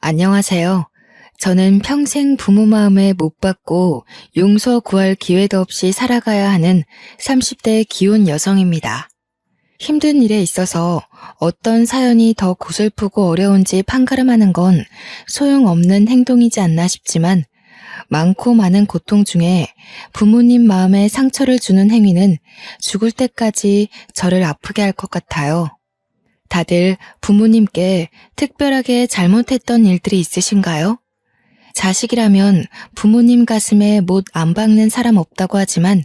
안녕하세요. 저는 평생 부모 마음에 못 받고 용서 구할 기회도 없이 살아가야 하는 30대 기혼 여성입니다. 힘든 일에 있어서 어떤 사연이 더 고슬프고 어려운지 판가름하는 건 소용없는 행동이지 않나 싶지만 많고 많은 고통 중에 부모님 마음에 상처를 주는 행위는 죽을 때까지 저를 아프게 할 것 같아요. 다들 부모님께 특별하게 잘못했던 일들이 있으신가요? 자식이라면 부모님 가슴에 못 안 박는 사람 없다고 하지만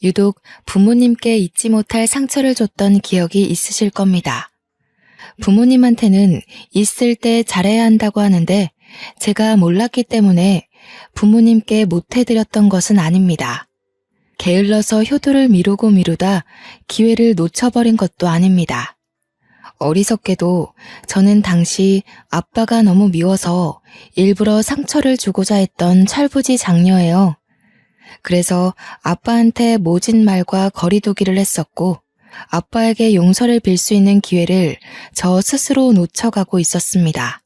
유독 부모님께 잊지 못할 상처를 줬던 기억이 있으실 겁니다. 부모님한테는 있을 때 잘해야 한다고 하는데 제가 몰랐기 때문에 부모님께 못해드렸던 것은 아닙니다. 게을러서 효도를 미루고 미루다 기회를 놓쳐버린 것도 아닙니다. 어리석게도 저는 당시 아빠가 너무 미워서 일부러 상처를 주고자 했던 철부지 장녀예요. 그래서 아빠한테 모진 말과 거리두기를 했었고 아빠에게 용서를 빌 수 있는 기회를 저 스스로 놓쳐가고 있었습니다.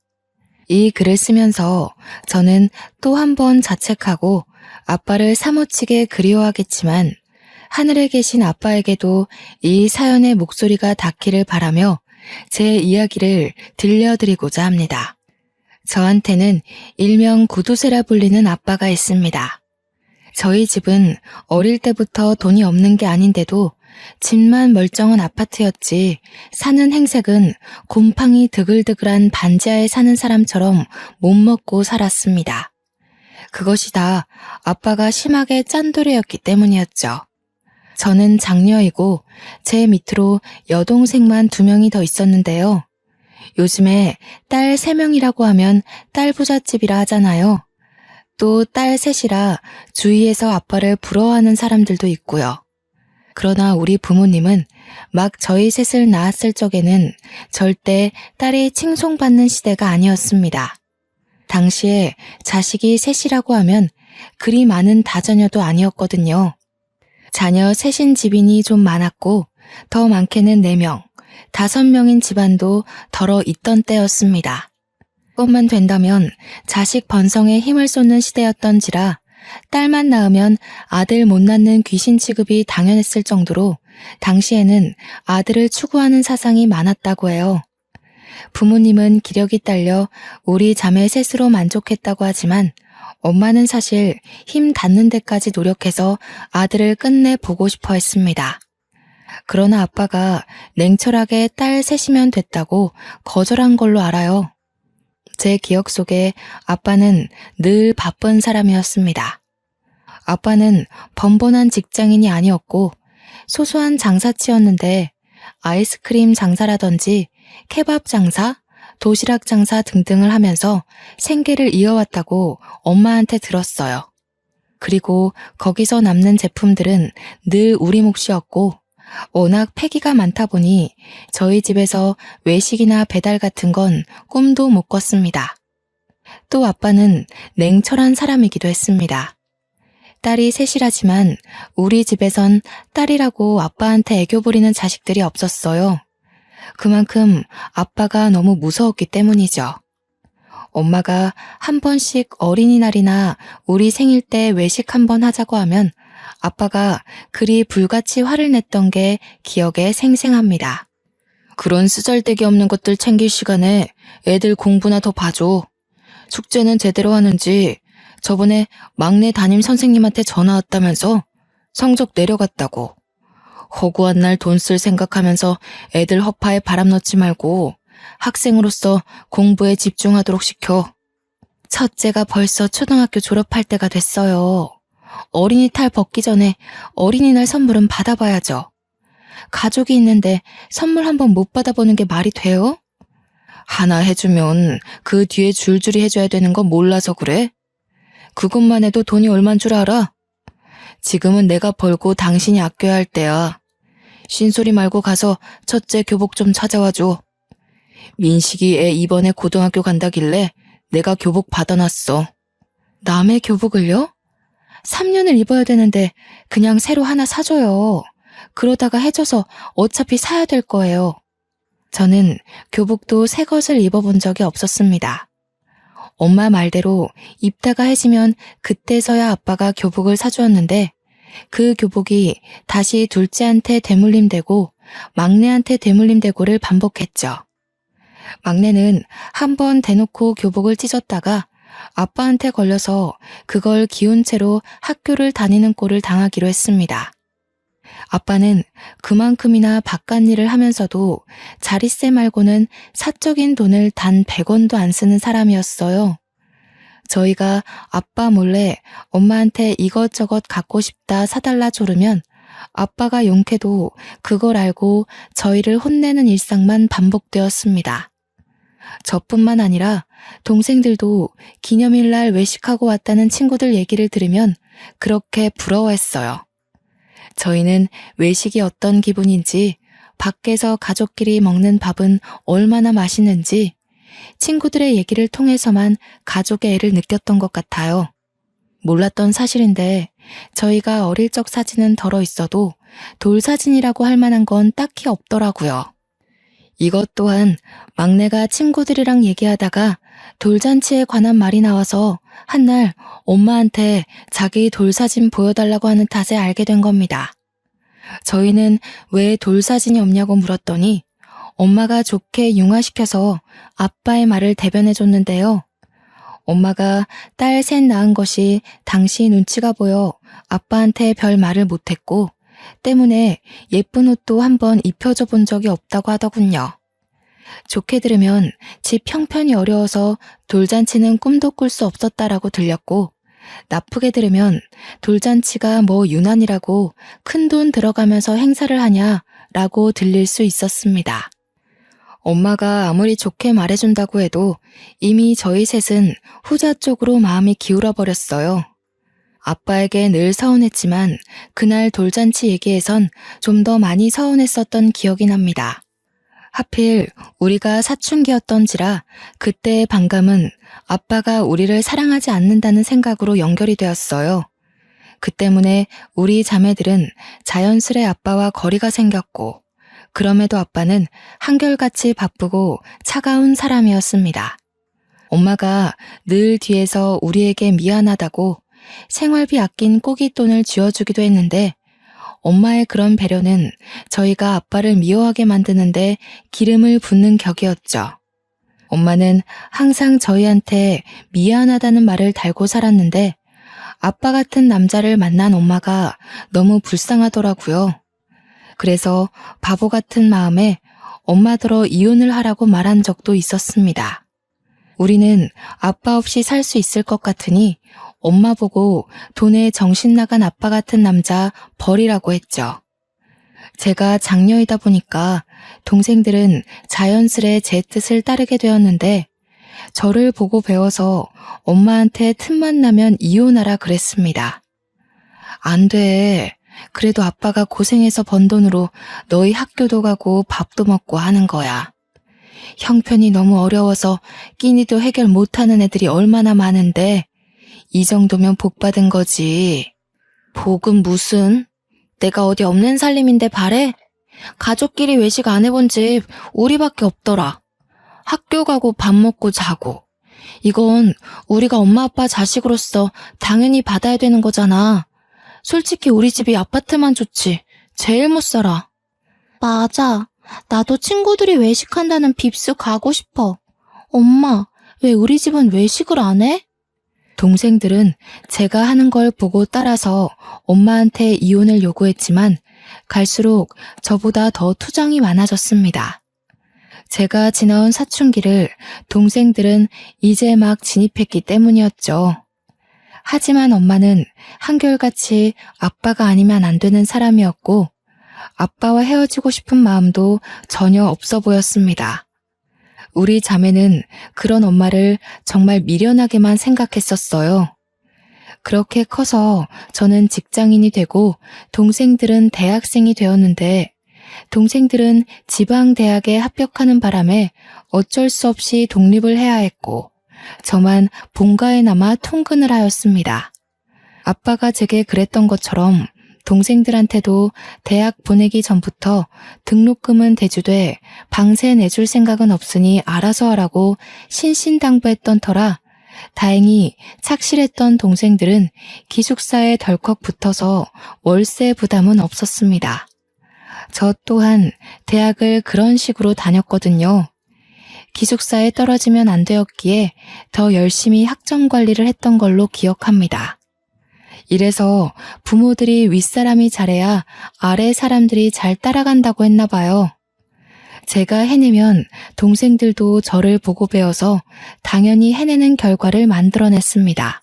이 글을 쓰면서 저는 또 한 번 자책하고 아빠를 사무치게 그리워하겠지만 하늘에 계신 아빠에게도 이 사연의 목소리가 닿기를 바라며 제 이야기를 들려드리고자 합니다. 저한테는 일명 구두쇠라 불리는 아빠가 있습니다. 저희 집은 어릴 때부터 돈이 없는 게 아닌데도 집만 멀쩡한 아파트였지 사는 행색은 곰팡이 드글드글한 반지하에 사는 사람처럼 못 먹고 살았습니다. 그것이 다 아빠가 심하게 짠돌이였기 때문이었죠. 저는 장녀이고 제 밑으로 여동생만 2명이 더 있었는데요. 요즘에 딸 3명이라고 하면 딸 부잣집이라 하잖아요. 또 딸 셋이라 주위에서 아빠를 부러워하는 사람들도 있고요. 그러나 우리 부모님은 막 저희 셋을 낳았을 적에는 절대 딸이 칭송받는 시대가 아니었습니다. 당시에 자식이 셋이라고 하면 그리 많은 다자녀도 아니었거든요. 자녀 셋인 집인이 좀 많았고 더 많게는 4명, 5명인 집안도 덜어 있던 때였습니다. 그것만 된다면 자식 번성에 힘을 쏟는 시대였던지라 딸만 낳으면 아들 못 낳는 귀신 취급이 당연했을 정도로 당시에는 아들을 추구하는 사상이 많았다고 해요. 부모님은 기력이 딸려 우리 자매 셋으로 만족했다고 하지만 엄마는 사실 힘 닿는 데까지 노력해서 아들을 끝내 보고 싶어 했습니다. 그러나 아빠가 냉철하게 딸 셋이면 됐다고 거절한 걸로 알아요. 제 기억 속에 아빠는 늘 바쁜 사람이었습니다. 아빠는 번번한 직장인이 아니었고 소소한 장사치였는데 아이스크림 장사라든지 케밥 장사, 도시락 장사 등등을 하면서 생계를 이어왔다고 엄마한테 들었어요. 그리고 거기서 남는 제품들은 늘 우리 몫이었고 워낙 폐기가 많다 보니 저희 집에서 외식이나 배달 같은 건 꿈도 못 꿨습니다. 또 아빠는 냉철한 사람이기도 했습니다. 딸이 셋이라지만 우리 집에선 딸이라고 아빠한테 애교 부리는 자식들이 없었어요. 그만큼 아빠가 너무 무서웠기 때문이죠. 엄마가 한 번씩 어린이날이나 우리 생일 때 외식 한 번 하자고 하면 아빠가 그리 불같이 화를 냈던 게 기억에 생생합니다. 그런 쓰잘데기 없는 것들 챙길 시간에 애들 공부나 더 봐줘. 숙제는 제대로 하는지 저번에 막내 담임 선생님한테 전화 왔다면서 성적 내려갔다고. 허구한 날 돈 쓸 생각하면서 애들 허파에 바람 넣지 말고 학생으로서 공부에 집중하도록 시켜. 첫째가 벌써 초등학교 졸업할 때가 됐어요. 어린이 탈 벗기 전에 어린이날 선물은 받아봐야죠. 가족이 있는데 선물 한번 못 받아보는 게 말이 돼요? 하나 해주면 그 뒤에 줄줄이 해줘야 되는 거 몰라서 그래? 그것만 해도 돈이 얼만 줄 알아? 지금은 내가 벌고 당신이 아껴야 할 때야. 쉰소리 말고 가서 첫째 교복 좀 찾아와줘. 민식이 애 이번에 고등학교 간다길래 내가 교복 받아놨어. 남의 교복을요? 3년을 입어야 되는데 그냥 새로 하나 사줘요. 그러다가 해줘서 어차피 사야 될 거예요. 저는 교복도 새 것을 입어본 적이 없었습니다. 엄마 말대로 입다가 해지면 그때서야 아빠가 교복을 사주었는데 그 교복이 다시 둘째한테 되물림되고 막내한테 되물림되고를 반복했죠. 막내는 한 번 대놓고 교복을 찢었다가 아빠한테 걸려서 그걸 기운 채로 학교를 다니는 꼴을 당하기로 했습니다. 아빠는 그만큼이나 바깥일을 하면서도 자릿세 말고는 사적인 돈을 단 100원도 안 쓰는 사람이었어요. 저희가 아빠 몰래 엄마한테 이것저것 갖고 싶다 사달라 조르면 아빠가 용케도 그걸 알고 저희를 혼내는 일상만 반복되었습니다. 저뿐만 아니라 동생들도 기념일날 외식하고 왔다는 친구들 얘기를 들으면 그렇게 부러워했어요. 저희는 외식이 어떤 기분인지, 밖에서 가족끼리 먹는 밥은 얼마나 맛있는지 친구들의 얘기를 통해서만 가족의 애를 느꼈던 것 같아요. 몰랐던 사실인데 저희가 어릴 적 사진은 덜어 있어도 돌사진이라고 할 만한 건 딱히 없더라고요. 이것 또한 막내가 친구들이랑 얘기하다가 돌잔치에 관한 말이 나와서 한날 엄마한테 자기 돌사진 보여달라고 하는 탓에 알게 된 겁니다. 저희는 왜 돌사진이 없냐고 물었더니 엄마가 좋게 융화시켜서 아빠의 말을 대변해줬는데요. 엄마가 딸 셋 낳은 것이 당시 눈치가 보여 아빠한테 별 말을 못했고 때문에 예쁜 옷도 한번 입혀줘 본 적이 없다고 하더군요. 좋게 들으면 집 형편이 어려워서 돌잔치는 꿈도 꿀 수 없었다라고 들렸고 나쁘게 들으면 돌잔치가 뭐 유난이라고 큰돈 들어가면서 행사를 하냐라고 들릴 수 있었습니다. 엄마가 아무리 좋게 말해준다고 해도 이미 저희 셋은 후자 쪽으로 마음이 기울어 버렸어요. 아빠에게 늘 서운했지만 그날 돌잔치 얘기에선 좀 더 많이 서운했었던 기억이 납니다. 하필 우리가 사춘기였던지라 그때의 반감은 아빠가 우리를 사랑하지 않는다는 생각으로 연결이 되었어요. 그 때문에 우리 자매들은 자연스레 아빠와 거리가 생겼고 그럼에도 아빠는 한결같이 바쁘고 차가운 사람이었습니다. 엄마가 늘 뒤에서 우리에게 미안하다고 생활비 아낀 꼬깃돈을 쥐어주기도 했는데 엄마의 그런 배려는 저희가 아빠를 미워하게 만드는데 기름을 붓는 격이었죠. 엄마는 항상 저희한테 미안하다는 말을 달고 살았는데 아빠 같은 남자를 만난 엄마가 너무 불쌍하더라고요. 그래서 바보 같은 마음에 엄마더러 이혼을 하라고 말한 적도 있었습니다. 우리는 아빠 없이 살 수 있을 것 같으니 엄마 보고 돈에 정신 나간 아빠 같은 남자 버리라고 했죠. 제가 장녀이다 보니까 동생들은 자연스레 제 뜻을 따르게 되었는데 저를 보고 배워서 엄마한테 틈만 나면 이혼하라 그랬습니다. 안 돼. 그래도 아빠가 고생해서 번 돈으로 너희 학교도 가고 밥도 먹고 하는 거야. 형편이 너무 어려워서 끼니도 해결 못하는 애들이 얼마나 많은데 이 정도면 복 받은 거지. 복은 무슨? 내가 어디 없는 살림인데 바래? 가족끼리 외식 안 해본 집 우리밖에 없더라. 학교 가고 밥 먹고 자고. 이건 우리가 엄마 아빠 자식으로서 당연히 받아야 되는 거잖아. 솔직히 우리 집이 아파트만 좋지. 제일 못 살아. 맞아. 나도 친구들이 외식한다는 빕스 가고 싶어. 엄마, 왜 우리 집은 외식을 안 해? 동생들은 제가 하는 걸 보고 따라서 엄마한테 이혼을 요구했지만 갈수록 저보다 더 투정이 많아졌습니다. 제가 지나온 사춘기를 동생들은 이제 막 진입했기 때문이었죠. 하지만 엄마는 한결같이 아빠가 아니면 안 되는 사람이었고 아빠와 헤어지고 싶은 마음도 전혀 없어 보였습니다. 우리 자매는 그런 엄마를 정말 미련하게만 생각했었어요. 그렇게 커서 저는 직장인이 되고 동생들은 대학생이 되었는데 동생들은 지방대학에 합격하는 바람에 어쩔 수 없이 독립을 해야 했고 저만 본가에 남아 통근을 하였습니다. 아빠가 제게 그랬던 것처럼 동생들한테도 대학 보내기 전부터 등록금은 대주되 방세 내줄 생각은 없으니 알아서 하라고 신신당부했던 터라 다행히 착실했던 동생들은 기숙사에 덜컥 붙어서 월세 부담은 없었습니다. 저 또한 대학을 그런 식으로 다녔거든요. 기숙사에 떨어지면 안 되었기에 더 열심히 학점 관리를 했던 걸로 기억합니다. 이래서 부모들이 윗사람이 잘해야 아래 사람들이 잘 따라간다고 했나 봐요. 제가 해내면 동생들도 저를 보고 배워서 당연히 해내는 결과를 만들어냈습니다.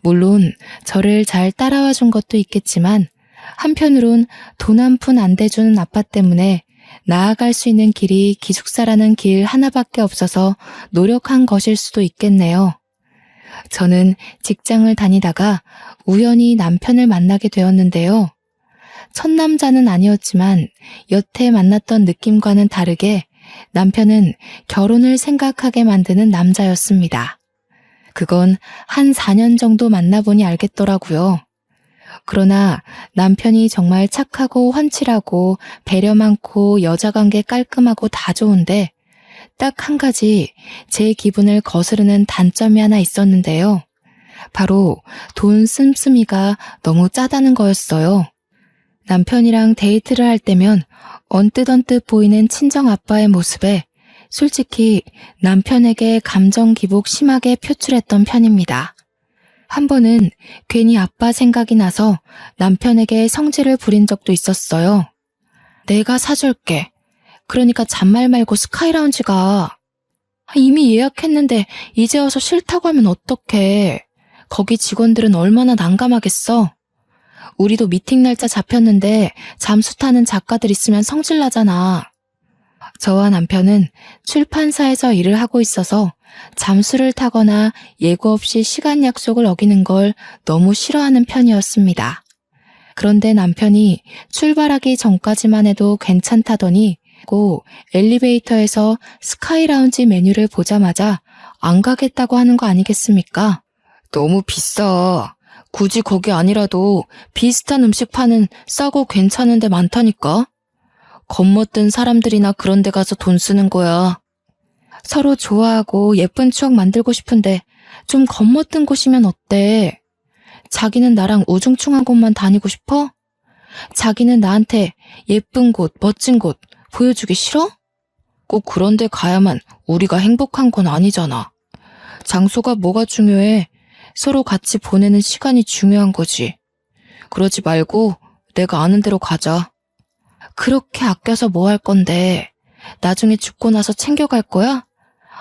물론 저를 잘 따라와 준 것도 있겠지만 한편으론 돈 한 푼 안 대주는 아빠 때문에 나아갈 수 있는 길이 기숙사라는 길 하나밖에 없어서 노력한 것일 수도 있겠네요. 저는 직장을 다니다가 우연히 남편을 만나게 되었는데요. 첫 남자는 아니었지만 여태 만났던 느낌과는 다르게 남편은 결혼을 생각하게 만드는 남자였습니다. 그건 한 4년 정도 만나보니 알겠더라고요. 그러나 남편이 정말 착하고 훤칠하고 배려 많고 여자관계 깔끔하고 다 좋은데 딱 한 가지 제 기분을 거스르는 단점이 하나 있었는데요. 바로 돈 씀씀이가 너무 짜다는 거였어요. 남편이랑 데이트를 할 때면 언뜻 보이는 친정 아빠의 모습에 솔직히 남편에게 감정 기복 심하게 표출했던 편입니다. 한 번은 괜히 아빠 생각이 나서 남편에게 성질을 부린 적도 있었어요. 내가 사줄게. 그러니까 잔말 말고 스카이라운지 가. 이미 예약했는데 이제 와서 싫다고 하면 어떡해. 거기 직원들은 얼마나 난감하겠어. 우리도 미팅 날짜 잡혔는데 잠수 타는 작가들 있으면 성질나잖아. 저와 남편은 출판사에서 일을 하고 있어서 잠수를 타거나 예고 없이 시간 약속을 어기는 걸 너무 싫어하는 편이었습니다. 그런데 남편이 출발하기 전까지만 해도 괜찮다더니 꼭 엘리베이터에서 스카이라운지 메뉴를 보자마자 안 가겠다고 하는 거 아니겠습니까? 너무 비싸. 굳이 거기 아니라도 비슷한 음식 파는 싸고 괜찮은 데 많다니까? 겉멋든 사람들이나 그런 데 가서 돈 쓰는 거야. 서로 좋아하고 예쁜 추억 만들고 싶은데 좀 겉멋든 곳이면 어때? 자기는 나랑 우중충한 곳만 다니고 싶어? 자기는 나한테 예쁜 곳, 멋진 곳 보여주기 싫어? 꼭 그런 데 가야만 우리가 행복한 건 아니잖아. 장소가 뭐가 중요해? 서로 같이 보내는 시간이 중요한 거지. 그러지 말고 내가 아는 대로 가자. 그렇게 아껴서 뭐 할 건데? 나중에 죽고 나서 챙겨갈 거야?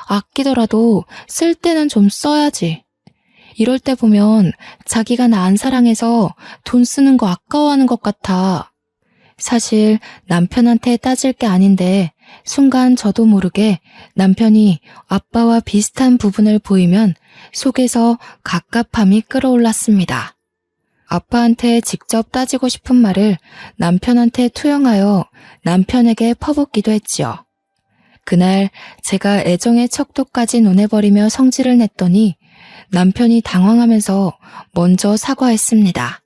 아끼더라도 쓸 때는 좀 써야지. 이럴 때 보면 자기가 나 안 사랑해서 돈 쓰는 거 아까워하는 것 같아. 사실 남편한테 따질 게 아닌데 순간 저도 모르게 남편이 아빠와 비슷한 부분을 보이면 속에서 갑갑함이 끌어올랐습니다. 아빠한테 직접 따지고 싶은 말을 남편한테 투영하여 남편에게 퍼붓기도 했지요. 그날 제가 애정의 척도까지 논해버리며 성질을 냈더니 남편이 당황하면서 먼저 사과했습니다.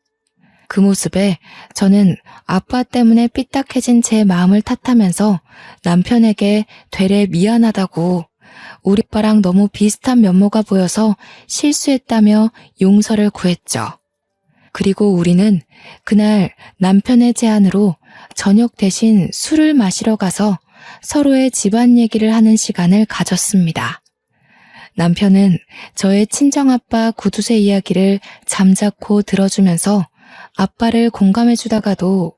그 모습에 저는 아빠 때문에 삐딱해진 제 마음을 탓하면서 남편에게 되레 미안하다고 우리 아빠랑 너무 비슷한 면모가 보여서 실수했다며 용서를 구했죠. 그리고 우리는 그날 남편의 제안으로 저녁 대신 술을 마시러 가서 서로의 집안 얘기를 하는 시간을 가졌습니다. 남편은 저의 친정아빠 구두쇠 이야기를 잠자코 들어주면서 아빠를 공감해주다가도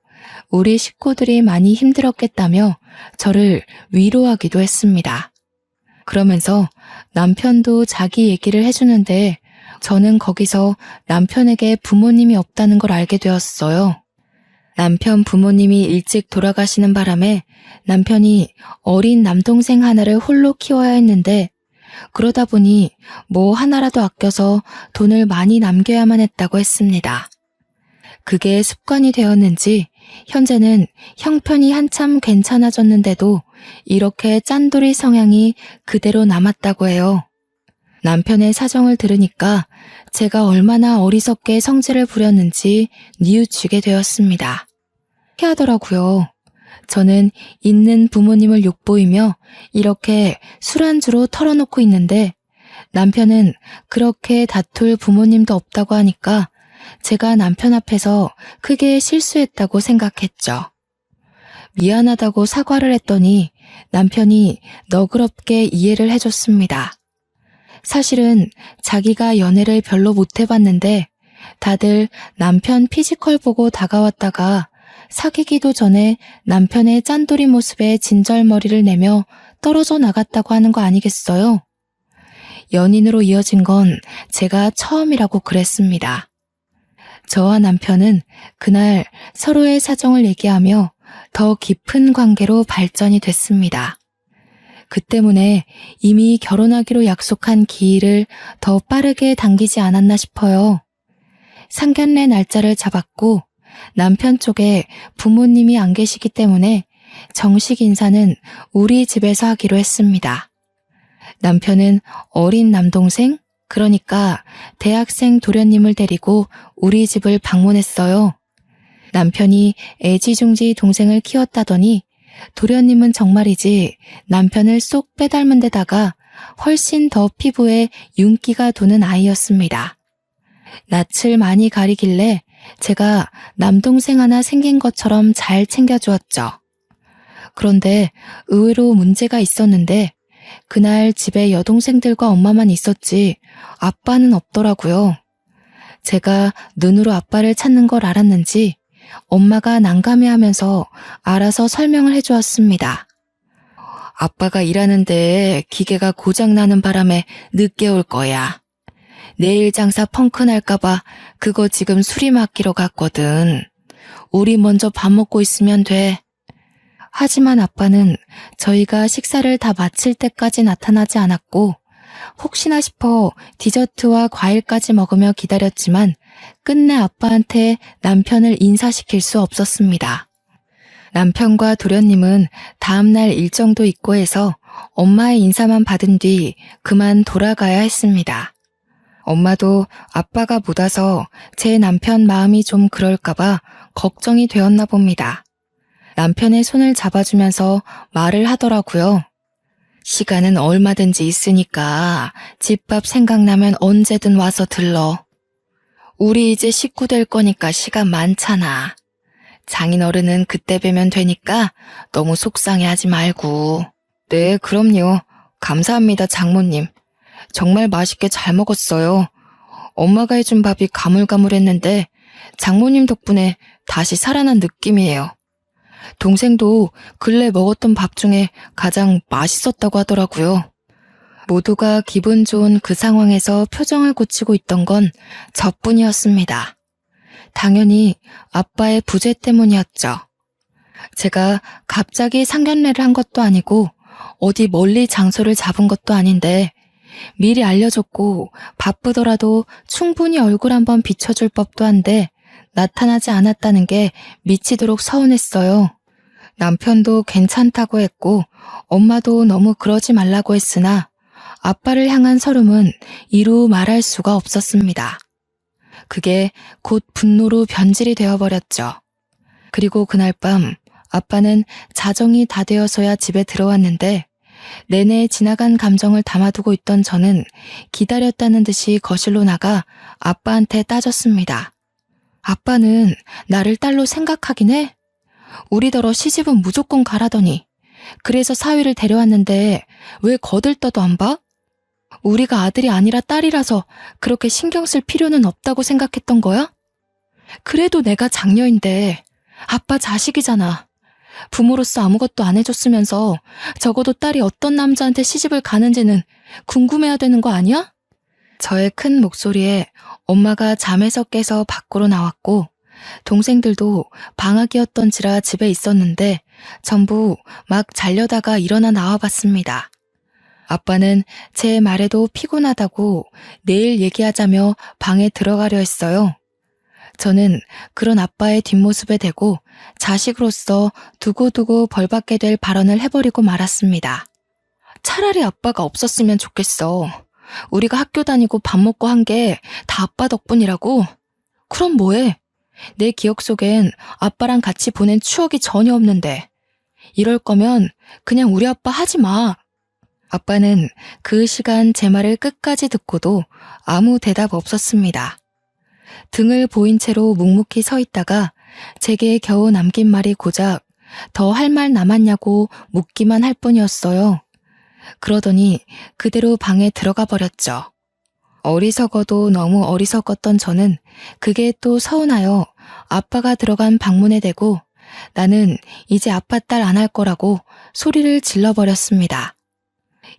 우리 식구들이 많이 힘들었겠다며 저를 위로하기도 했습니다. 그러면서 남편도 자기 얘기를 해주는데 저는 거기서 남편에게 부모님이 없다는 걸 알게 되었어요. 남편 부모님이 일찍 돌아가시는 바람에 남편이 어린 남동생 하나를 홀로 키워야 했는데 그러다 보니 뭐 하나라도 아껴서 돈을 많이 남겨야만 했다고 했습니다. 그게 습관이 되었는지 현재는 형편이 한참 괜찮아졌는데도 이렇게 짠돌이 성향이 그대로 남았다고 해요. 남편의 사정을 들으니까 제가 얼마나 어리석게 성질을 부렸는지 뉘우치게 되었습니다. 희하더라고요. 저는 있는 부모님을 욕보이며 이렇게 술안주로 털어놓고 있는데 남편은 그렇게 다툴 부모님도 없다고 하니까 제가 남편 앞에서 크게 실수했다고 생각했죠. 미안하다고 사과를 했더니 남편이 너그럽게 이해를 해줬습니다. 사실은 자기가 연애를 별로 못 해봤는데 다들 남편 피지컬 보고 다가왔다가 사귀기도 전에 남편의 짠돌이 모습에 진절머리를 내며 떨어져 나갔다고 하는 거 아니겠어요? 연인으로 이어진 건 제가 처음이라고 그랬습니다. 저와 남편은 그날 서로의 사정을 얘기하며 더 깊은 관계로 발전이 됐습니다. 그 때문에 이미 결혼하기로 약속한 기일을 더 빠르게 당기지 않았나 싶어요. 상견례 날짜를 잡았고 남편 쪽에 부모님이 안 계시기 때문에 정식 인사는 우리 집에서 하기로 했습니다. 남편은 어린 남동생, 그러니까 대학생 도련님을 데리고 우리 집을 방문했어요. 남편이 애지중지 동생을 키웠다더니 도련님은 정말이지 남편을 쏙 빼닮은 데다가 훨씬 더 피부에 윤기가 도는 아이였습니다. 낯을 많이 가리길래 제가 남동생 하나 생긴 것처럼 잘 챙겨주었죠. 그런데 의외로 문제가 있었는데 그날 집에 여동생들과 엄마만 있었지 아빠는 없더라고요. 제가 눈으로 아빠를 찾는 걸 알았는지 엄마가 난감해하면서 알아서 설명을 해주었습니다. 아빠가 일하는데 기계가 고장나는 바람에 늦게 올 거야. 내일 장사 펑크 날까봐 그거 지금 수리 맡기러 갔거든. 우리 먼저 밥 먹고 있으면 돼. 하지만 아빠는 저희가 식사를 다 마칠 때까지 나타나지 않았고 혹시나 싶어 디저트와 과일까지 먹으며 기다렸지만 끝내 아빠한테 남편을 인사시킬 수 없었습니다. 남편과 도련님은 다음날 일정도 있고 해서 엄마의 인사만 받은 뒤 그만 돌아가야 했습니다. 엄마도 아빠가 못 와서 제 남편 마음이 좀 그럴까봐 걱정이 되었나 봅니다. 남편의 손을 잡아주면서 말을 하더라고요. 시간은 얼마든지 있으니까 집밥 생각나면 언제든 와서 들러. 우리 이제 식구 될 거니까 시간 많잖아. 장인어른은 그때 뵈면 되니까 너무 속상해하지 말고. 네, 그럼요. 감사합니다, 장모님. 정말 맛있게 잘 먹었어요. 엄마가 해준 밥이 가물가물했는데 장모님 덕분에 다시 살아난 느낌이에요. 동생도 근래 먹었던 밥 중에 가장 맛있었다고 하더라고요. 모두가 기분 좋은 그 상황에서 표정을 고치고 있던 건 저뿐이었습니다. 당연히 아빠의 부재 때문이었죠. 제가 갑자기 상견례를 한 것도 아니고 어디 멀리 장소를 잡은 것도 아닌데 미리 알려줬고 바쁘더라도 충분히 얼굴 한번 비춰줄 법도 한데 나타나지 않았다는 게 미치도록 서운했어요. 남편도 괜찮다고 했고 엄마도 너무 그러지 말라고 했으나 아빠를 향한 서름은 이루 말할 수가 없었습니다. 그게 곧 분노로 변질이 되어버렸죠. 그리고 그날 밤 아빠는 자정이 다 되어서야 집에 들어왔는데 내내 지나간 감정을 담아두고 있던 저는 기다렸다는 듯이 거실로 나가 아빠한테 따졌습니다. 아빠는 나를 딸로 생각하긴 해? 우리더러 시집은 무조건 가라더니 그래서 사위를 데려왔는데 왜 거들떠도 안 봐? 우리가 아들이 아니라 딸이라서 그렇게 신경 쓸 필요는 없다고 생각했던 거야? 그래도 내가 장녀인데 아빠 자식이잖아. 부모로서 아무것도 안 해줬으면서 적어도 딸이 어떤 남자한테 시집을 가는지는 궁금해야 되는 거 아니야? 저의 큰 목소리에 엄마가 잠에서 깨서 밖으로 나왔고 동생들도 방학이었던지라 집에 있었는데 전부 막 자려다가 일어나 나와봤습니다. 아빠는 제 말에도 피곤하다고 내일 얘기하자며 방에 들어가려 했어요. 저는 그런 아빠의 뒷모습에 대고 자식으로서 두고두고 벌받게 될 발언을 해버리고 말았습니다. 차라리 아빠가 없었으면 좋겠어. 우리가 학교 다니고 밥 먹고 한 게 다 아빠 덕분이라고? 그럼 뭐해? 내 기억 속엔 아빠랑 같이 보낸 추억이 전혀 없는데. 이럴 거면 그냥 우리 아빠 하지 마. 아빠는 그 시간 제 말을 끝까지 듣고도 아무 대답 없었습니다. 등을 보인 채로 묵묵히 서 있다가 제게 겨우 남긴 말이 고작 더 할 말 남았냐고 묻기만 할 뿐이었어요. 그러더니 그대로 방에 들어가 버렸죠. 어리석어도 너무 어리석었던 저는 그게 또 서운하여 아빠가 들어간 방문에 대고 나는 이제 아빠 딸 안 할 거라고 소리를 질러버렸습니다.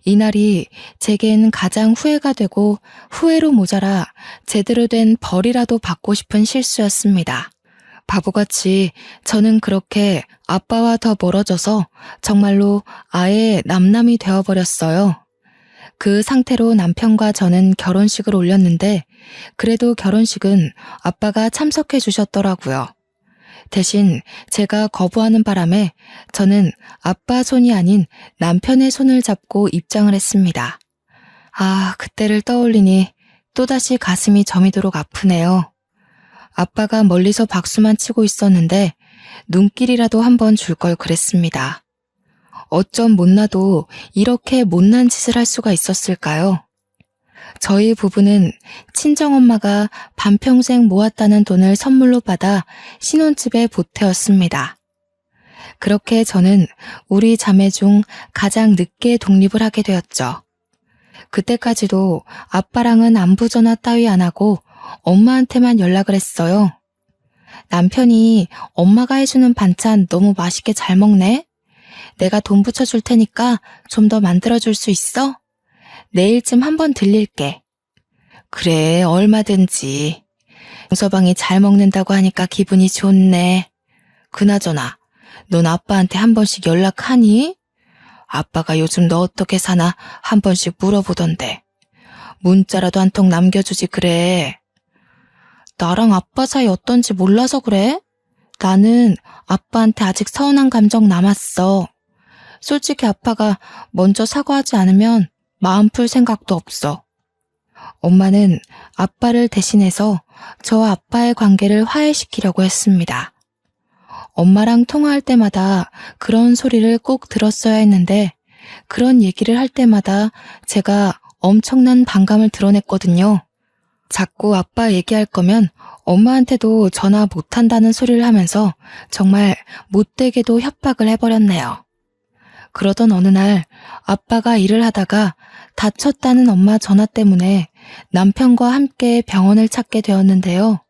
이날이 제겐 가장 후회가 되고 후회로 모자라 제대로 된 벌이라도 받고 싶은 실수였습니다. 바보같이 저는 그렇게 아빠와 더 멀어져서 정말로 아예 남남이 되어버렸어요. 그 상태로 남편과 저는 결혼식을 올렸는데 그래도 결혼식은 아빠가 참석해 주셨더라고요. 대신 제가 거부하는 바람에 저는 아빠 손이 아닌 남편의 손을 잡고 입장을 했습니다. 아, 그때를 떠올리니 또다시 가슴이 저미도록 아프네요. 아빠가 멀리서 박수만 치고 있었는데 눈길이라도 한번 줄 걸 그랬습니다. 어쩜 못나도 이렇게 못난 짓을 할 수가 있었을까요? 저희 부부는 친정엄마가 반평생 모았다는 돈을 선물로 받아 신혼집에 보태었습니다. 그렇게 저는 우리 자매 중 가장 늦게 독립을 하게 되었죠. 그때까지도 아빠랑은 안부 전화 따위 안 하고 엄마한테만 연락을 했어요. 남편이 엄마가 해주는 반찬 너무 맛있게 잘 먹네? 내가 돈 붙여줄 테니까 좀 더 만들어줄 수 있어? 내일쯤 한번 들릴게. 그래, 얼마든지. 용서방이 잘 먹는다고 하니까 기분이 좋네. 그나저나, 넌 아빠한테 한 번씩 연락하니? 아빠가 요즘 너 어떻게 사나 한 번씩 물어보던데. 문자라도 한 통 남겨주지 그래. 나랑 아빠 사이 어떤지 몰라서 그래? 나는 아빠한테 아직 서운한 감정 남았어. 솔직히 아빠가 먼저 사과하지 않으면 마음 풀 생각도 없어. 엄마는 아빠를 대신해서 저와 아빠의 관계를 화해시키려고 했습니다. 엄마랑 통화할 때마다 그런 소리를 꼭 들었어야 했는데 그런 얘기를 할 때마다 제가 엄청난 반감을 드러냈거든요. 자꾸 아빠 얘기할 거면 엄마한테도 전화 못한다는 소리를 하면서 정말 못되게도 협박을 해버렸네요. 그러던 어느 날 아빠가 일을 하다가 다쳤다는 엄마 전화 때문에 남편과 함께 병원을 찾게 되었는데요.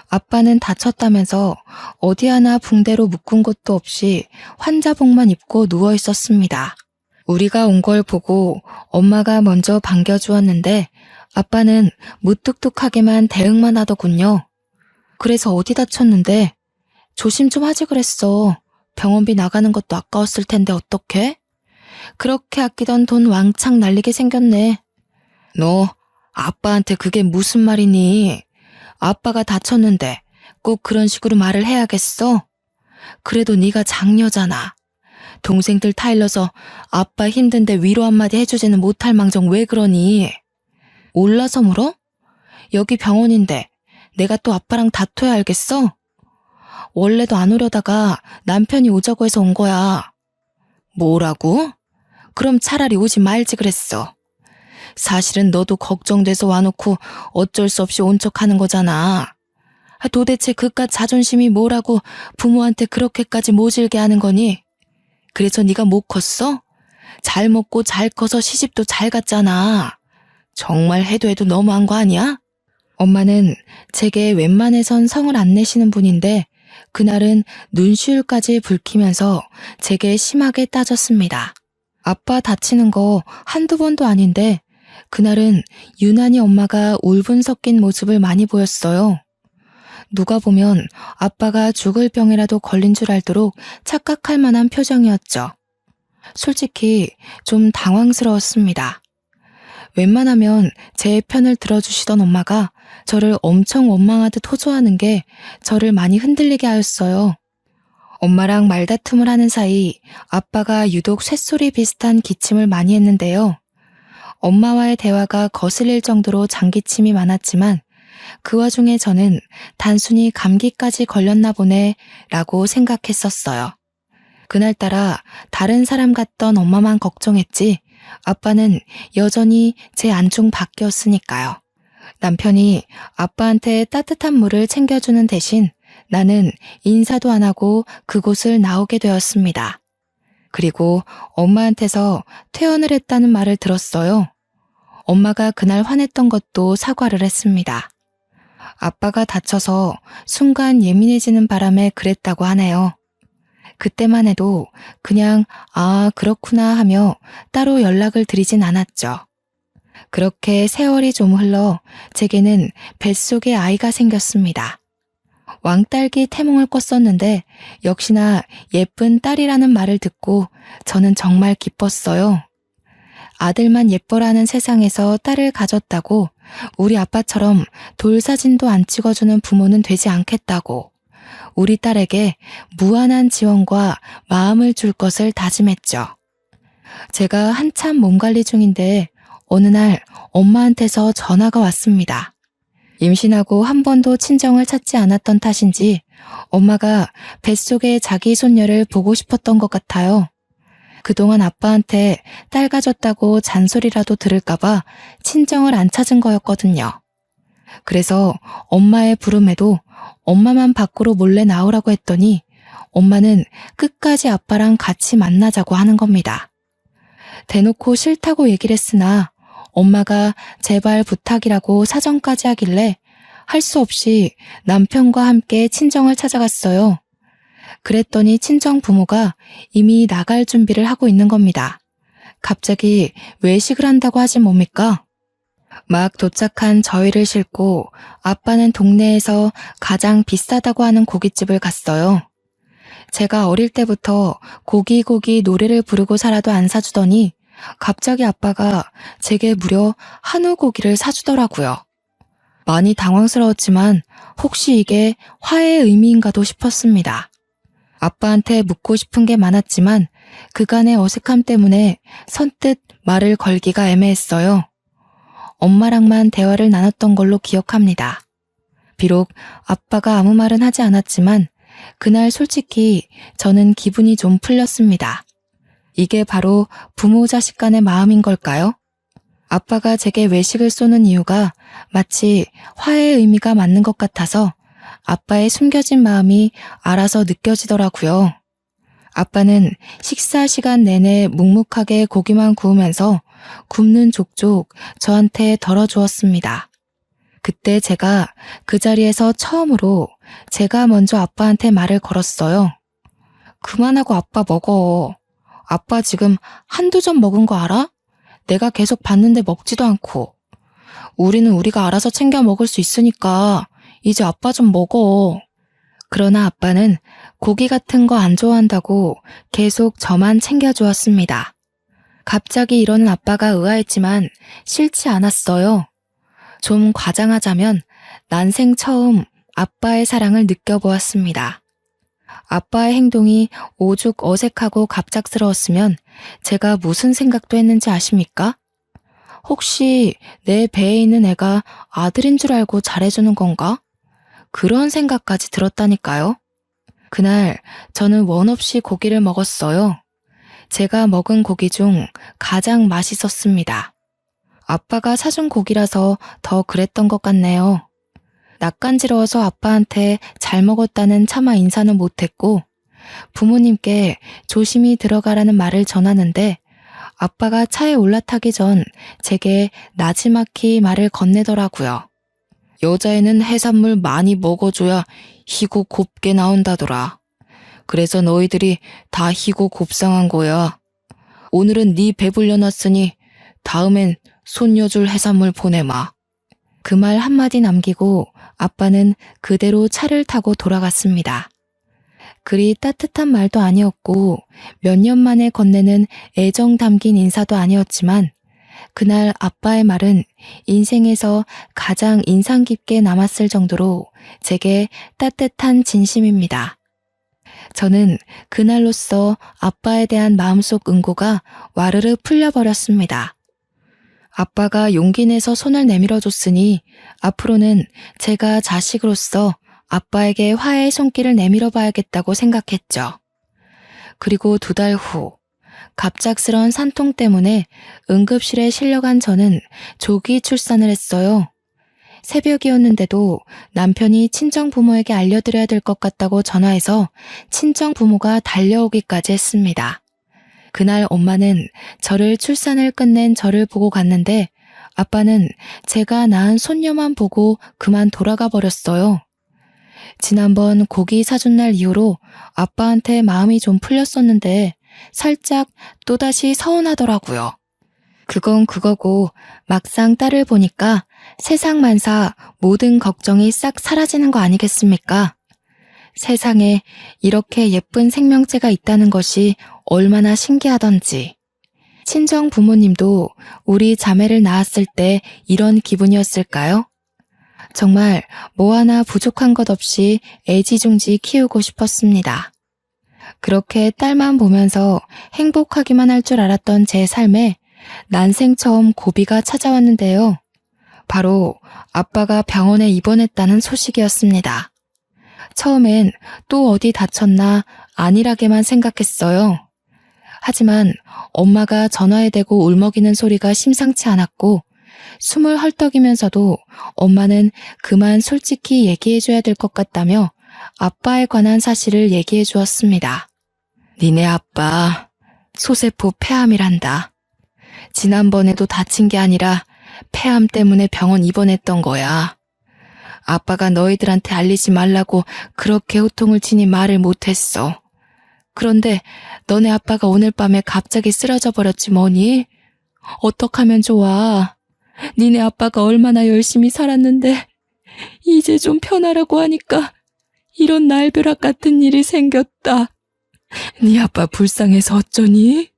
아빠는 다쳤다면서 어디 하나 붕대로 묶은 것도 없이 환자복만 입고 누워 있었습니다. 우리가 온 걸 보고 엄마가 먼저 반겨주었는데 아빠는 무뚝뚝하게만 대응만 하더군요. 그래서 어디 다쳤는데? 조심 좀 하지 그랬어. 병원비 나가는 것도 아까웠을 텐데 어떡해? 그렇게 아끼던 돈 왕창 날리게 생겼네. 너 아빠한테 그게 무슨 말이니? 아빠가 다쳤는데 꼭 그런 식으로 말을 해야겠어? 그래도 네가 장녀잖아. 동생들 타일러서 아빠 힘든데 위로 한마디 해주지는 못할 망정 왜 그러니? 몰라서 물어? 여기 병원인데 내가 또 아빠랑 다퉈야 알겠어? 원래도 안 오려다가 남편이 오자고 해서 온 거야. 뭐라고? 그럼 차라리 오지 말지 그랬어. 사실은 너도 걱정돼서 와놓고 어쩔 수 없이 온 척하는 거잖아. 도대체 그깟 자존심이 뭐라고 부모한테 그렇게까지 모질게 하는 거니? 그래서 네가 못 컸어? 잘 먹고 잘 커서 시집도 잘 갔잖아. 정말 해도 너무한 거 아니야? 엄마는 제게 웬만해선 성을 안 내시는 분인데 그날은 눈시울까지 붉히면서 제게 심하게 따졌습니다. 아빠 다치는 거 한두 번도 아닌데 그날은 유난히 엄마가 울분 섞인 모습을 많이 보였어요. 누가 보면 아빠가 죽을 병이라도 걸린 줄 알도록 착각할 만한 표정이었죠. 솔직히 좀 당황스러웠습니다. 웬만하면 제 편을 들어주시던 엄마가 저를 엄청 원망하듯 호소하는 게 저를 많이 흔들리게 하였어요. 엄마랑 말다툼을 하는 사이 아빠가 유독 쇳소리 비슷한 기침을 많이 했는데요. 엄마와의 대화가 거슬릴 정도로 장기침이 많았지만 그 와중에 저는 단순히 감기까지 걸렸나 보네 라고 생각했었어요. 그날따라 다른 사람 같던 엄마만 걱정했지 아빠는 여전히 제 안중 밖이었으니까요. 남편이 아빠한테 따뜻한 물을 챙겨주는 대신 나는 인사도 안 하고 그곳을 나오게 되었습니다. 그리고 엄마한테서 퇴원을 했다는 말을 들었어요. 엄마가 그날 화냈던 것도 사과를 했습니다. 아빠가 다쳐서 순간 예민해지는 바람에 그랬다고 하네요. 그때만 해도 그냥 그렇구나 하며 따로 연락을 드리진 않았죠. 그렇게 세월이 좀 흘러 제게는 뱃속에 아이가 생겼습니다. 왕딸기 태몽을 꿨었는데 역시나 예쁜 딸이라는 말을 듣고 저는 정말 기뻤어요. 아들만 예뻐라는 세상에서 딸을 가졌다고 우리 아빠처럼 돌사진도 안 찍어주는 부모는 되지 않겠다고 우리 딸에게 무한한 지원과 마음을 줄 것을 다짐했죠. 제가 한참 몸 관리 중인데 어느 날 엄마한테서 전화가 왔습니다. 임신하고 한 번도 친정을 찾지 않았던 탓인지 엄마가 뱃속에 자기 손녀를 보고 싶었던 것 같아요. 그동안 아빠한테 딸 가졌다고 잔소리라도 들을까봐 친정을 안 찾은 거였거든요. 그래서 엄마의 부름에도 엄마만 밖으로 몰래 나오라고 했더니 엄마는 끝까지 아빠랑 같이 만나자고 하는 겁니다. 대놓고 싫다고 얘기를 했으나 엄마가 제발 부탁이라고 사정까지 하길래 할 수 없이 남편과 함께 친정을 찾아갔어요. 그랬더니 친정 부모가 이미 나갈 준비를 하고 있는 겁니다. 갑자기 외식을 한다고 하지 뭡니까? 막 도착한 저희를 싣고 아빠는 동네에서 가장 비싸다고 하는 고깃집을 갔어요. 제가 어릴 때부터 고기 노래를 부르고 살아도 안 사주더니 갑자기 아빠가 제게 무려 한우 고기를 사주더라고요. 많이 당황스러웠지만 혹시 이게 화해의 의미인가도 싶었습니다. 아빠한테 묻고 싶은 게 많았지만 그간의 어색함 때문에 선뜻 말을 걸기가 애매했어요. 엄마랑만 대화를 나눴던 걸로 기억합니다. 비록 아빠가 아무 말은 하지 않았지만 그날 솔직히 저는 기분이 좀 풀렸습니다. 이게 바로 부모 자식 간의 마음인 걸까요? 아빠가 제게 외식을 쏘는 이유가 마치 화해의 의미가 맞는 것 같아서 아빠의 숨겨진 마음이 알아서 느껴지더라고요. 아빠는 식사 시간 내내 묵묵하게 고기만 구우면서 굽는 족족 저한테 덜어주었습니다. 그때 제가 그 자리에서 처음으로 제가 먼저 아빠한테 말을 걸었어요. 그만하고 아빠 먹어. 아빠 지금 한두 점 먹은 거 알아? 내가 계속 봤는데 먹지도 않고. 우리는 우리가 알아서 챙겨 먹을 수 있으니까 이제 아빠 좀 먹어. 그러나 아빠는 고기 같은 거 안 좋아한다고 계속 저만 챙겨주었습니다. 갑자기 이러는 아빠가 의아했지만 싫지 않았어요. 좀 과장하자면 난생 처음 아빠의 사랑을 느껴보았습니다. 아빠의 행동이 오죽 어색하고 갑작스러웠으면 제가 무슨 생각도 했는지 아십니까? 혹시 내 배에 있는 애가 아들인 줄 알고 잘해주는 건가? 그런 생각까지 들었다니까요. 그날 저는 원 없이 고기를 먹었어요. 제가 먹은 고기 중 가장 맛있었습니다. 아빠가 사준 고기라서 더 그랬던 것 같네요. 낯간지러워서 아빠한테 잘 먹었다는 차마 인사는 못했고 부모님께 조심히 들어가라는 말을 전하는데 아빠가 차에 올라타기 전 제게 나지막히 말을 건네더라고요. 여자애는 해산물 많이 먹어줘야 희고 곱게 나온다더라. 그래서 너희들이 다 희고 곱상한 거야. 오늘은 네 배불려 놨으니 다음엔 손녀줄 해산물 보내마. 그 말 한마디 남기고 아빠는 그대로 차를 타고 돌아갔습니다. 그리 따뜻한 말도 아니었고 몇 년 만에 건네는 애정 담긴 인사도 아니었지만 그날 아빠의 말은 인생에서 가장 인상 깊게 남았을 정도로 제게 따뜻한 진심입니다. 저는 그날로써 아빠에 대한 마음속 응고가 와르르 풀려버렸습니다. 아빠가 용기 내서 손을 내밀어줬으니 앞으로는 제가 자식으로서 아빠에게 화해의 손길을 내밀어 봐야겠다고 생각했죠. 그리고 2달 후, 갑작스런 산통 때문에 응급실에 실려간 저는 조기 출산을 했어요. 새벽이었는데도 남편이 친정부모에게 알려드려야 될 것 같다고 전화해서 친정부모가 달려오기까지 했습니다. 그날 엄마는 저를 출산을 끝낸 저를 보고 갔는데 아빠는 제가 낳은 손녀만 보고 그만 돌아가 버렸어요. 지난번 고기 사준 날 이후로 아빠한테 마음이 좀 풀렸었는데 살짝 또다시 서운하더라고요. 그건 그거고 막상 딸을 보니까 세상 만사 모든 걱정이 싹 사라지는 거 아니겠습니까? 세상에 이렇게 예쁜 생명체가 있다는 것이 얼마나 신기하던지. 친정 부모님도 우리 자매를 낳았을 때 이런 기분이었을까요? 정말 뭐 하나 부족한 것 없이 애지중지 키우고 싶었습니다. 그렇게 딸만 보면서 행복하기만 할 줄 알았던 제 삶에 난생 처음 고비가 찾아왔는데요. 바로 아빠가 병원에 입원했다는 소식이었습니다. 처음엔 또 어디 다쳤나 안일하게만 생각했어요. 하지만 엄마가 전화에 대고 울먹이는 소리가 심상치 않았고 숨을 헐떡이면서도 엄마는 그만 솔직히 얘기해줘야 될 것 같다며 아빠에 관한 사실을 얘기해 주었습니다. 니네 아빠 소세포 폐암이란다. 지난번에도 다친 게 아니라 폐암 때문에 병원 입원했던 거야. 아빠가 너희들한테 알리지 말라고 그렇게 호통을 치니 말을 못했어. 그런데 너네 아빠가 오늘 밤에 갑자기 쓰러져 버렸지 뭐니? 어떡하면 좋아. 니네 아빠가 얼마나 열심히 살았는데 이제 좀 편하라고 하니까 이런 날벼락 같은 일이 생겼다. 네 아빠 불쌍해서 어쩌니?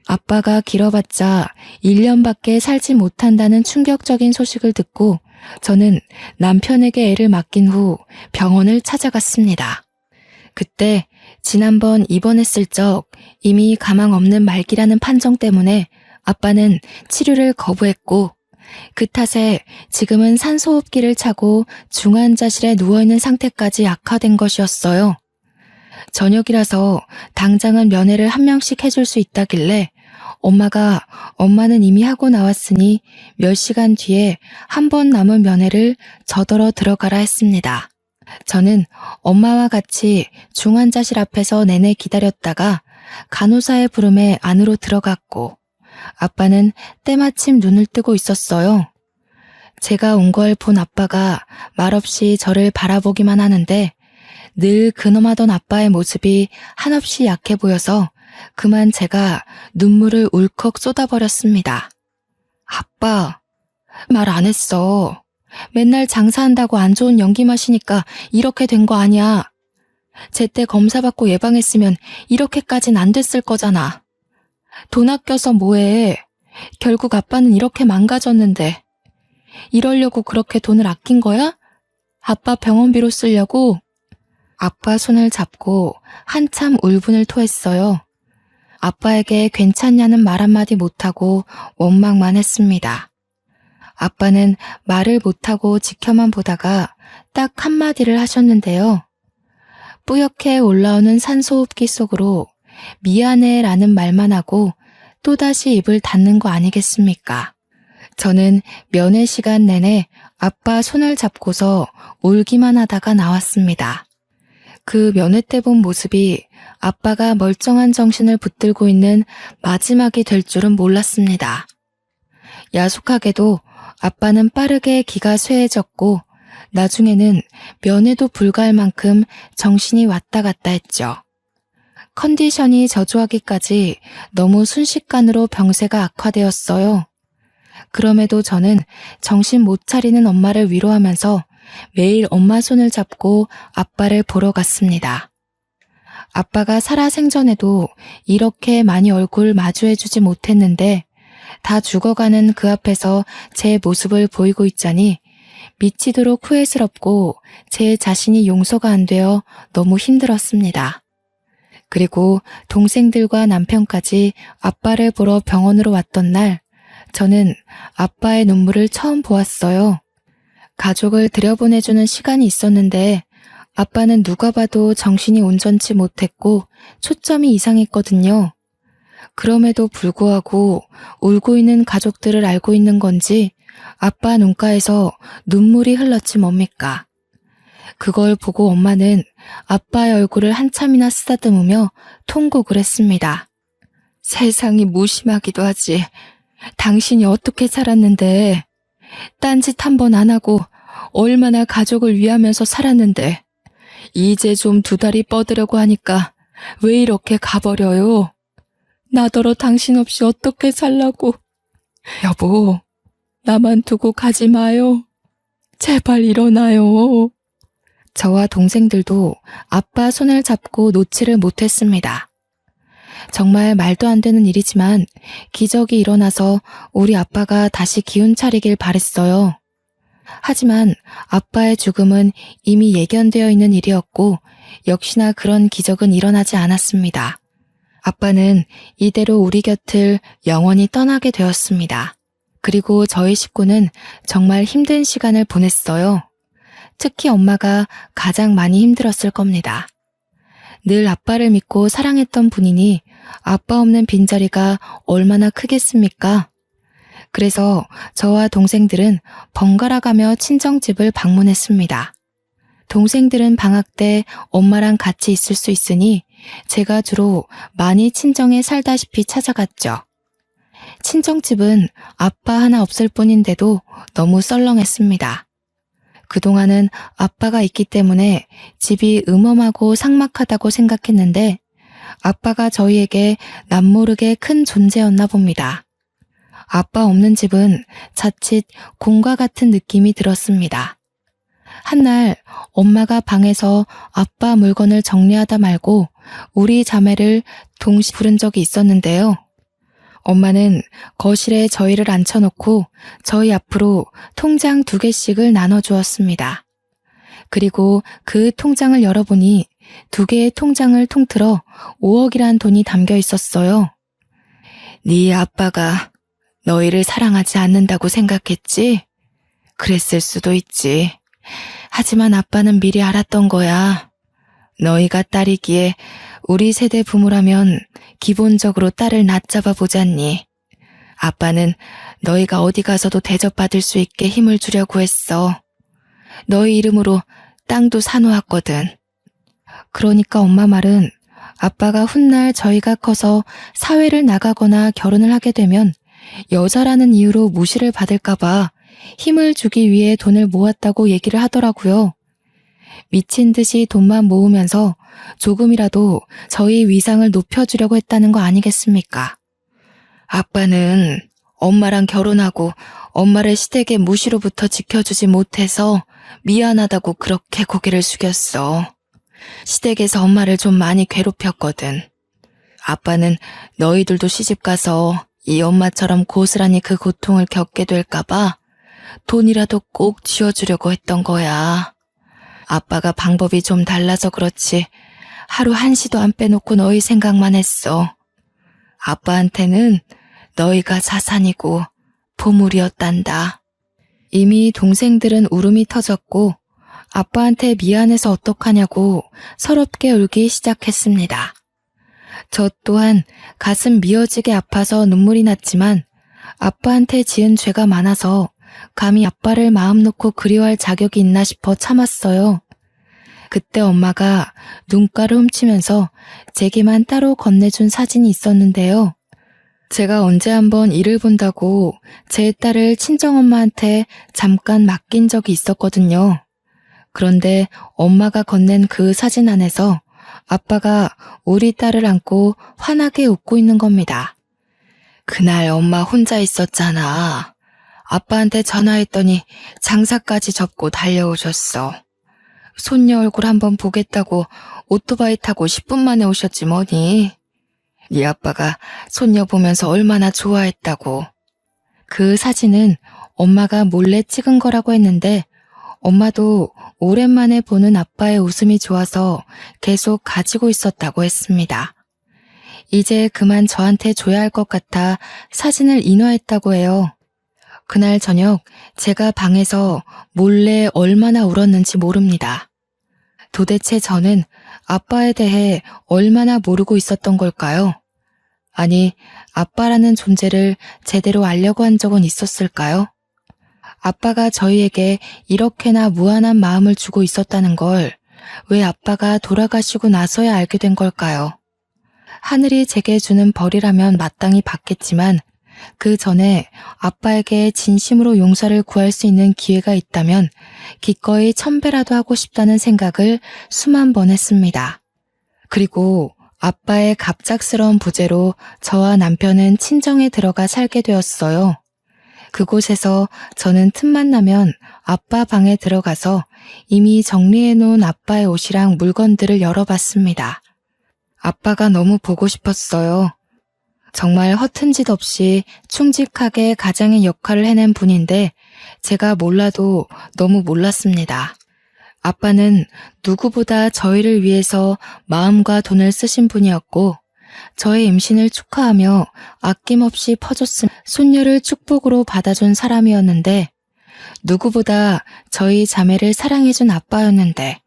아빠가 길어봤자 1년밖에 살지 못한다는 충격적인 소식을 듣고 저는 남편에게 애를 맡긴 후 병원을 찾아갔습니다. 그때 지난번 입원했을 적 이미 가망 없는 말기라는 판정 때문에 아빠는 치료를 거부했고 그 탓에 지금은 산소호흡기를 차고 중환자실에 누워있는 상태까지 악화된 것이었어요. 저녁이라서 당장은 면회를 한 명씩 해줄 수 있다길래 엄마는 이미 하고 나왔으니 몇 시간 뒤에 한 번 남은 면회를 저더러 들어가라 했습니다. 저는 엄마와 같이 중환자실 앞에서 내내 기다렸다가 간호사의 부름에 안으로 들어갔고 아빠는 때마침 눈을 뜨고 있었어요. 제가 온 걸 본 아빠가 말없이 저를 바라보기만 하는데 늘 근엄하던 아빠의 모습이 한없이 약해 보여서 그만 제가 눈물을 울컥 쏟아버렸습니다. 아빠, 말 안 했어. 맨날 장사한다고 안 좋은 연기 마시니까 이렇게 된 거 아니야. 제때 검사받고 예방했으면 이렇게까진 안 됐을 거잖아. 돈 아껴서 뭐해. 결국 아빠는 이렇게 망가졌는데. 이러려고 그렇게 돈을 아낀 거야? 아빠 병원비로 쓰려고? 아빠 손을 잡고 한참 울분을 토했어요. 아빠에게 괜찮냐는 말 한마디 못하고 원망만 했습니다. 아빠는 말을 못하고 지켜만 보다가 딱 한마디를 하셨는데요. 뿌옇게 올라오는 산소호흡기 속으로 미안해 라는 말만 하고 또다시 입을 닫는 거 아니겠습니까? 저는 면회 시간 내내 아빠 손을 잡고서 울기만 하다가 나왔습니다. 그 면회 때 본 모습이 아빠가 멀쩡한 정신을 붙들고 있는 마지막이 될 줄은 몰랐습니다. 야속하게도 아빠는 빠르게 기가 쇠해졌고 나중에는 면회도 불가할 만큼 정신이 왔다 갔다 했죠. 컨디션이 저조하기까지 너무 순식간으로 병세가 악화되었어요. 그럼에도 저는 정신 못 차리는 엄마를 위로하면서 매일 엄마 손을 잡고 아빠를 보러 갔습니다. 아빠가 살아생전에도 이렇게 많이 얼굴 마주해주지 못했는데 다 죽어가는 그 앞에서 제 모습을 보이고 있자니 미치도록 후회스럽고 제 자신이 용서가 안 되어 너무 힘들었습니다. 그리고 동생들과 남편까지 아빠를 보러 병원으로 왔던 날 저는 아빠의 눈물을 처음 보았어요. 가족을 들여보내주는 시간이 있었는데 아빠는 누가 봐도 정신이 온전치 못했고 초점이 이상했거든요. 그럼에도 불구하고 울고 있는 가족들을 알고 있는 건지 아빠 눈가에서 눈물이 흘렀지 뭡니까? 그걸 보고 엄마는 아빠의 얼굴을 한참이나 쓰다듬으며 통곡을 했습니다. 세상이 무심하기도 하지. 당신이 어떻게 살았는데, 딴짓 한 번 안 하고 얼마나 가족을 위하면서 살았는데, 이제 좀 두 다리 뻗으려고 하니까 왜 이렇게 가버려요? 나더러 당신 없이 어떻게 살라고. 여보, 나만 두고 가지 마요. 제발 일어나요. 저와 동생들도 아빠 손을 잡고 놓지를 못했습니다. 정말 말도 안 되는 일이지만 기적이 일어나서 우리 아빠가 다시 기운 차리길 바랬어요. 하지만 아빠의 죽음은 이미 예견되어 있는 일이었고 역시나 그런 기적은 일어나지 않았습니다. 아빠는 이대로 우리 곁을 영원히 떠나게 되었습니다. 그리고 저희 식구는 정말 힘든 시간을 보냈어요. 특히 엄마가 가장 많이 힘들었을 겁니다. 늘 아빠를 믿고 사랑했던 분이니 아빠 없는 빈자리가 얼마나 크겠습니까? 그래서 저와 동생들은 번갈아 가며 친정집을 방문했습니다. 동생들은 방학 때 엄마랑 같이 있을 수 있으니 제가 주로 많이 친정에 살다시피 찾아갔죠. 친정집은 아빠 하나 없을 뿐인데도 너무 썰렁했습니다. 그동안은 아빠가 있기 때문에 집이 음험하고 삭막하다고 생각했는데 아빠가 저희에게 남모르게 큰 존재였나 봅니다. 아빠 없는 집은 자칫 공과 같은 느낌이 들었습니다. 한날 엄마가 방에서 아빠 물건을 정리하다 말고 우리 자매를 동시 부른 적이 있었는데요. 엄마는 거실에 저희를 앉혀놓고 저희 앞으로 통장 2개씩을 나눠주었습니다. 그리고 그 통장을 열어보니 2개의 통장을 통틀어 5억이란 돈이 담겨 있었어요. 네 아빠가 너희를 사랑하지 않는다고 생각했지? 그랬을 수도 있지. 하지만 아빠는 미리 알았던 거야. 너희가 딸이기에 우리 세대 부모라면 기본적으로 딸을 낮잡아 보잖니. 아빠는 너희가 어디 가서도 대접받을 수 있게 힘을 주려고 했어. 너희 이름으로 땅도 사놓았거든. 그러니까 엄마 말은 아빠가 훗날 저희가 커서 사회를 나가거나 결혼을 하게 되면 여자라는 이유로 무시를 받을까봐 힘을 주기 위해 돈을 모았다고 얘기를 하더라고요. 미친 듯이 돈만 모으면서 조금이라도 저희 위상을 높여주려고 했다는 거 아니겠습니까? 아빠는 엄마랑 결혼하고 엄마를 시댁의 무시로부터 지켜주지 못해서 미안하다고 그렇게 고개를 숙였어. 시댁에서 엄마를 좀 많이 괴롭혔거든. 아빠는 너희들도 시집가서 이 엄마처럼 고스란히 그 고통을 겪게 될까봐 돈이라도 꼭 쥐어주려고 했던 거야. 아빠가 방법이 좀 달라서 그렇지 하루 한시도 안 빼놓고 너희 생각만 했어. 아빠한테는 너희가 자산이고 보물이었단다. 이미 동생들은 울음이 터졌고 아빠한테 미안해서 어떡하냐고 서럽게 울기 시작했습니다. 저 또한 가슴 미어지게 아파서 눈물이 났지만 아빠한테 지은 죄가 많아서 감히 아빠를 마음 놓고 그리워할 자격이 있나 싶어 참았어요. 그때 엄마가 눈가를 훔치면서 제게만 따로 건네준 사진이 있었는데요. 제가 언제 한번 일을 본다고 제 딸을 친정엄마한테 잠깐 맡긴 적이 있었거든요. 그런데 엄마가 건넨 그 사진 안에서 아빠가 우리 딸을 안고 환하게 웃고 있는 겁니다. 그날 엄마 혼자 있었잖아. 아빠한테 전화했더니 장사까지 접고 달려오셨어. 손녀 얼굴 한번 보겠다고 오토바이 타고 10분 만에 오셨지 뭐니. 네 아빠가 손녀 보면서 얼마나 좋아했다고. 그 사진은 엄마가 몰래 찍은 거라고 했는데 엄마도 오랜만에 보는 아빠의 웃음이 좋아서 계속 가지고 있었다고 했습니다. 이제 그만 저한테 줘야 할 것 같아 사진을 인화했다고 해요. 그날 저녁 제가 방에서 몰래 얼마나 울었는지 모릅니다. 도대체 저는 아빠에 대해 얼마나 모르고 있었던 걸까요? 아니, 아빠라는 존재를 제대로 알려고 한 적은 있었을까요? 아빠가 저희에게 이렇게나 무한한 마음을 주고 있었다는 걸 왜 아빠가 돌아가시고 나서야 알게 된 걸까요? 하늘이 제게 주는 벌이라면 마땅히 받겠지만 그 전에 아빠에게 진심으로 용서를 구할 수 있는 기회가 있다면 기꺼이 1000배라도 하고 싶다는 생각을 수만 번 했습니다. 그리고 아빠의 갑작스러운 부재로 저와 남편은 친정에 들어가 살게 되었어요. 그곳에서 저는 틈만 나면 아빠 방에 들어가서 이미 정리해 놓은 아빠의 옷이랑 물건들을 열어봤습니다. 아빠가 너무 보고 싶었어요. 정말 허튼 짓 없이 충직하게 가장의 역할을 해낸 분인데 제가 몰라도 너무 몰랐습니다. 아빠는 누구보다 저희를 위해서 마음과 돈을 쓰신 분이었고 저의 임신을 축하하며 아낌없이 퍼줬음 손녀를 축복으로 받아준 사람이었는데 누구보다 저희 자매를 사랑해준 아빠였는데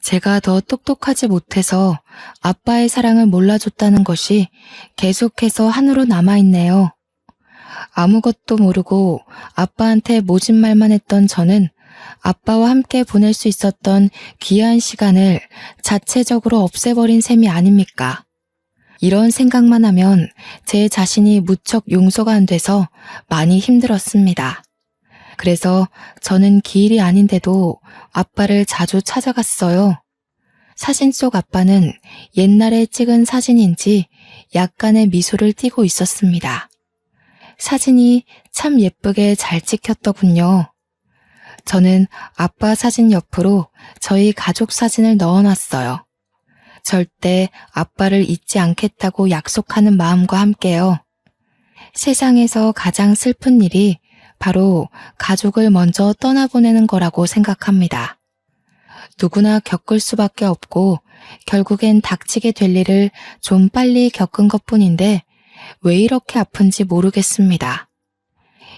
제가 더 똑똑하지 못해서 아빠의 사랑을 몰라줬다는 것이 계속해서 한으로 남아있네요. 아무것도 모르고 아빠한테 모진 말만 했던 저는 아빠와 함께 보낼 수 있었던 귀한 시간을 자체적으로 없애버린 셈이 아닙니까? 이런 생각만 하면 제 자신이 무척 용서가 안 돼서 많이 힘들었습니다. 그래서 저는 기일이 아닌데도 아빠를 자주 찾아갔어요. 사진 속 아빠는 옛날에 찍은 사진인지 약간의 미소를 띠고 있었습니다. 사진이 참 예쁘게 잘 찍혔더군요. 저는 아빠 사진 옆으로 저희 가족 사진을 넣어놨어요. 절대 아빠를 잊지 않겠다고 약속하는 마음과 함께요. 세상에서 가장 슬픈 일이 바로 가족을 먼저 떠나보내는 거라고 생각합니다. 누구나 겪을 수밖에 없고 결국엔 닥치게 될 일을 좀 빨리 겪은 것뿐인데 왜 이렇게 아픈지 모르겠습니다.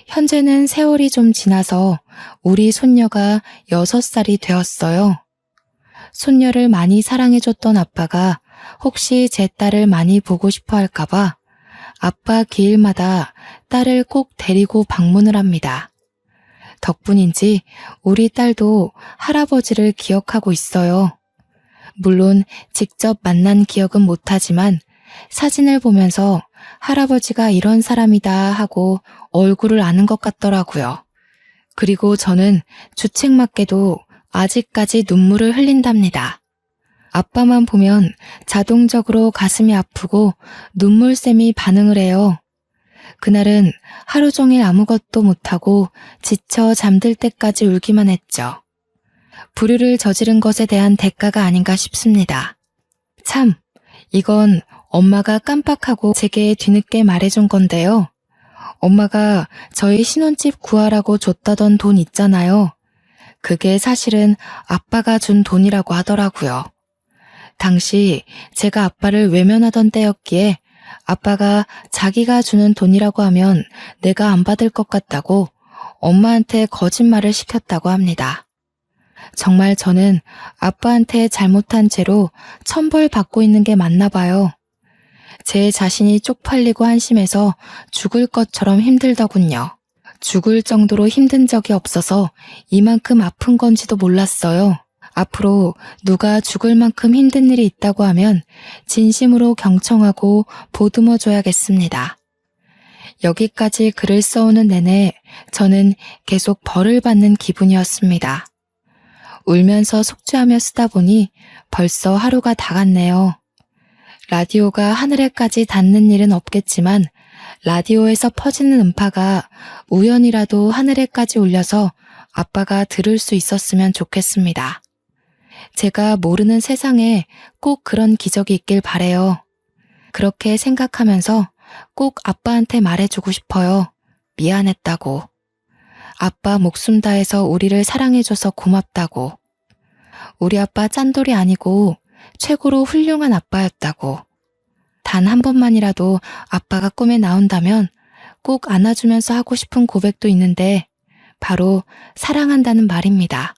현재는 세월이 좀 지나서 우리 손녀가 6살이 되었어요. 손녀를 많이 사랑해줬던 아빠가 혹시 제 딸을 많이 보고 싶어 할까봐 아빠 기일마다 딸을 꼭 데리고 방문을 합니다. 덕분인지 우리 딸도 할아버지를 기억하고 있어요. 물론 직접 만난 기억은 못하지만 사진을 보면서 할아버지가 이런 사람이다 하고 얼굴을 아는 것 같더라고요. 그리고 저는 주책맞게도 아직까지 눈물을 흘린답니다. 아빠만 보면 자동적으로 가슴이 아프고 눈물샘이 반응을 해요. 그날은 하루 종일 아무것도 못하고 지쳐 잠들 때까지 울기만 했죠. 불효를 저지른 것에 대한 대가가 아닌가 싶습니다. 참, 이건 엄마가 깜빡하고 제게 뒤늦게 말해준 건데요. 엄마가 저희 신혼집 구하라고 줬다던 돈 있잖아요. 그게 사실은 아빠가 준 돈이라고 하더라고요. 당시 제가 아빠를 외면하던 때였기에 아빠가 자기가 주는 돈이라고 하면 내가 안 받을 것 같다고 엄마한테 거짓말을 시켰다고 합니다. 정말 저는 아빠한테 잘못한 채로 천벌 받고 있는 게 맞나 봐요. 제 자신이 쪽팔리고 한심해서 죽을 것처럼 힘들더군요. 죽을 정도로 힘든 적이 없어서 이만큼 아픈 건지도 몰랐어요. 앞으로 누가 죽을 만큼 힘든 일이 있다고 하면 진심으로 경청하고 보듬어 줘야겠습니다. 여기까지 글을 써오는 내내 저는 계속 벌을 받는 기분이었습니다. 울면서 속죄하며 쓰다 보니 벌써 하루가 다 갔네요. 라디오가 하늘에까지 닿는 일은 없겠지만 라디오에서 퍼지는 음파가 우연이라도 하늘에까지 울려서 아빠가 들을 수 있었으면 좋겠습니다. 제가 모르는 세상에 꼭 그런 기적이 있길 바래요. 그렇게 생각하면서 꼭 아빠한테 말해주고 싶어요. 미안했다고. 아빠 목숨 다해서 우리를 사랑해줘서 고맙다고. 우리 아빠 짠돌이 아니고 최고로 훌륭한 아빠였다고. 단 한 번만이라도 아빠가 꿈에 나온다면 꼭 안아주면서 하고 싶은 고백도 있는데 바로 사랑한다는 말입니다.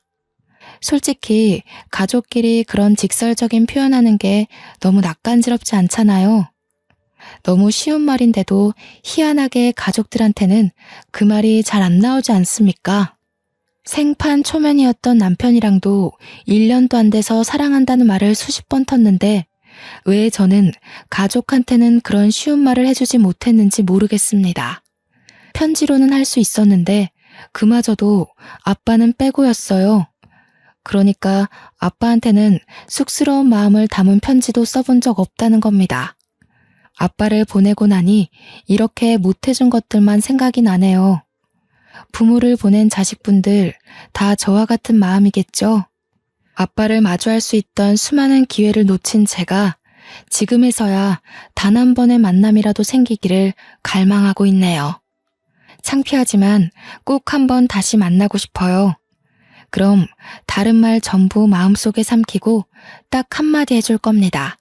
솔직히 가족끼리 그런 직설적인 표현하는 게 너무 낯간지럽지 않잖아요. 너무 쉬운 말인데도 희한하게 가족들한테는 그 말이 잘 안 나오지 않습니까? 생판 초면이었던 남편이랑도 1년도 안 돼서 사랑한다는 말을 수십 번 텄는데 왜 저는 가족한테는 그런 쉬운 말을 해주지 못했는지 모르겠습니다. 편지로는 할 수 있었는데 그마저도 아빠는 빼고였어요. 그러니까 아빠한테는 쑥스러운 마음을 담은 편지도 써본 적 없다는 겁니다. 아빠를 보내고 나니 이렇게 못해준 것들만 생각이 나네요. 부모를 보낸 자식분들 다 저와 같은 마음이겠죠? 아빠를 마주할 수 있던 수많은 기회를 놓친 제가 지금에서야 단 한 번의 만남이라도 생기기를 갈망하고 있네요. 창피하지만 꼭 한번 다시 만나고 싶어요. 그럼 다른 말 전부 마음속에 삼키고 딱 한마디 해줄 겁니다.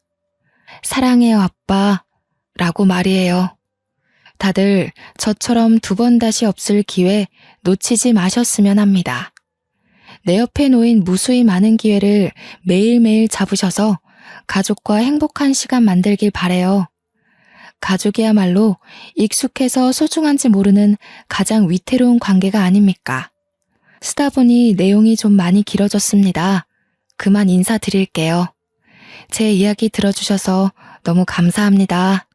사랑해요, 아빠. 라고 말이에요. 다들 저처럼 두 번 다시 없을 기회 놓치지 마셨으면 합니다. 내 옆에 놓인 무수히 많은 기회를 매일매일 잡으셔서 가족과 행복한 시간 만들길 바래요. 가족이야말로 익숙해서 소중한지 모르는 가장 위태로운 관계가 아닙니까? 쓰다 보니 내용이 좀 많이 길어졌습니다. 그만 인사드릴게요. 제 이야기 들어주셔서 너무 감사합니다.